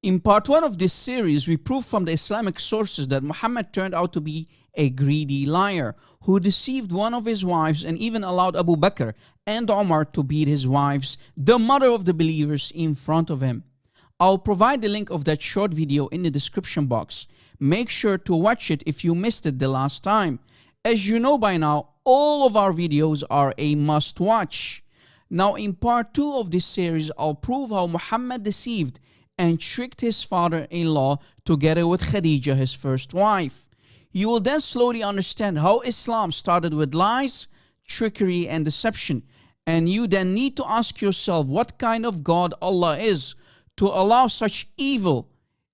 In part 1 of this series, we prove from the Islamic sources that Muhammad turned out to be a greedy liar who deceived one of his wives and even allowed Abu Bakr and Umar to beat his wives, the mother of the believers, in front of him. I'll provide the link of that short video in the description box. Make sure to watch it if you missed it the last time. As you know by now, all of our videos are a must watch. Now in part 2 of this series, I'll prove how Muhammad deceived and tricked his father-in-law together with Khadija, his first wife. You will then slowly understand how Islam started with lies, trickery and deception, and you then need to ask yourself what kind of God Allah is to allow such evil,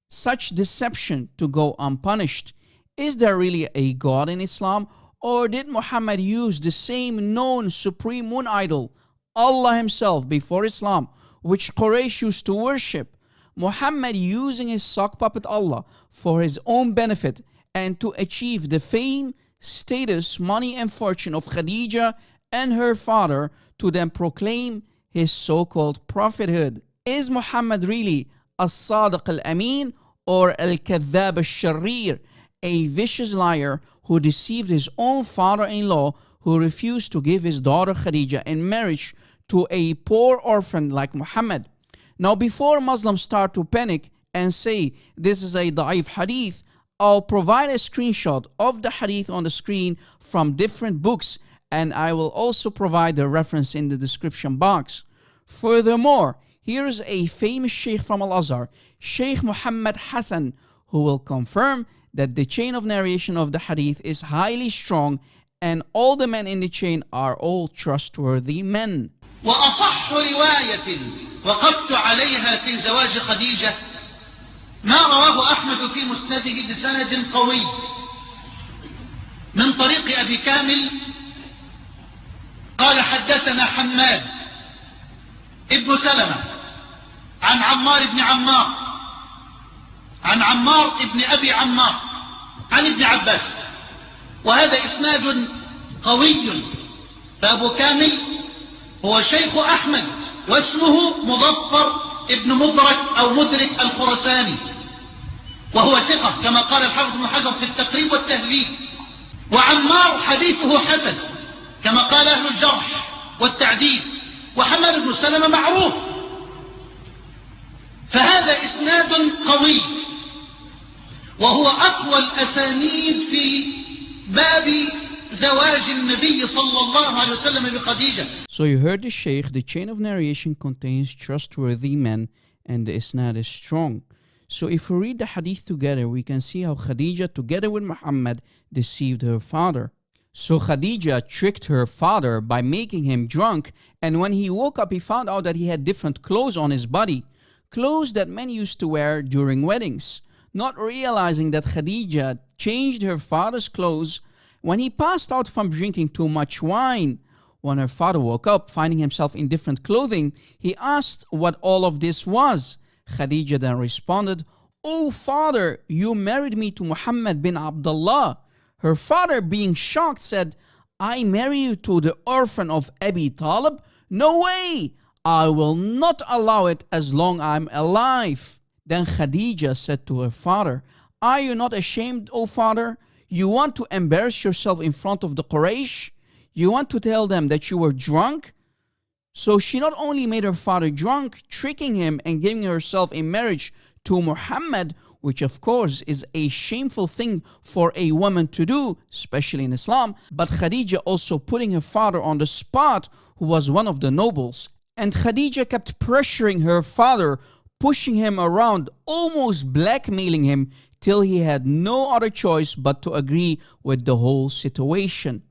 such deception to go unpunished. Is there really a God in Islam, or did Muhammad use the same known supreme moon idol, Allah himself, before Islam, which Quraysh used to worship? Muhammad using his sock puppet Allah for his own benefit and to achieve the fame, status, money and fortune of Khadija and her father, to then proclaim his so-called prophethood. Is Muhammad really as-Sadiq al-Amin or al-Kadhab al-Sharrir, a vicious liar who deceived his own father-in-law, who refused to give his daughter Khadija in marriage to a poor orphan like Muhammad? Now, before Muslims start to panic and say this is a da'if hadith, I'll provide a screenshot of the hadith on the screen from different books, and I will also provide the reference in the description box. Furthermore, here is a famous sheikh from Al-Azhar, Sheikh Muhammad Hassan, who will confirm that the chain of narration of the hadith is highly strong and all the men in the chain are all trustworthy men. وأصح رواية وقفت عليها في زواج خديجة ما رواه أحمد في مسنده بسند قوي من طريق أبي كامل قال حدثنا حماد ابن سلمة عن عمار بن عمار عن عمار ابن أبي عمار عن ابن عباس، وهذا إسناد قوي. فأبو كامل هو شيخ أحمد واسمه مظفر ابن مدرك أو مدرك الخرساني، وهو ثقة كما قال الحافظ بن حجر في التقريب والتهذيب. وعمار حديثه حسن كما قال أهل الجرح والتعديل. وحماد بن سلمة معروف، فهذا إسناد قوي وهو أقوى الأسانيد في باب زواج النبي صلى الله عليه وسلم بخديجة. So you heard the Sheikh, the chain of narration contains trustworthy men and the isnad is strong. So if we read the hadith together, we can see how Khadija together with Muhammad deceived her father. So Khadija tricked her father by making him drunk, and when he woke up he found out that he had different clothes on his body, clothes that men used to wear during weddings, not realizing that Khadija changed her father's clothes when he passed out from drinking too much wine. When her father woke up, finding himself in different clothing, he asked what all of this was. Khadija then responded, "Oh father, you married me to Muhammad bin Abdullah." Her father, being shocked, said, "I marry you to the orphan of Abi Talib? No way! I will not allow it as long I'm alive." Then Khadija said to her father, "Are you not ashamed, O father? You want to embarrass yourself in front of the Quraysh? You want to tell them that you were drunk?" So she not only made her father drunk, tricking him and giving herself in marriage to Muhammad, which of course is a shameful thing for a woman to do, especially in Islam, but Khadija also putting her father on the spot, who was one of the nobles. And Khadija kept pressuring her father, pushing him around, almost blackmailing him, till he had no other choice but to agree with the whole situation.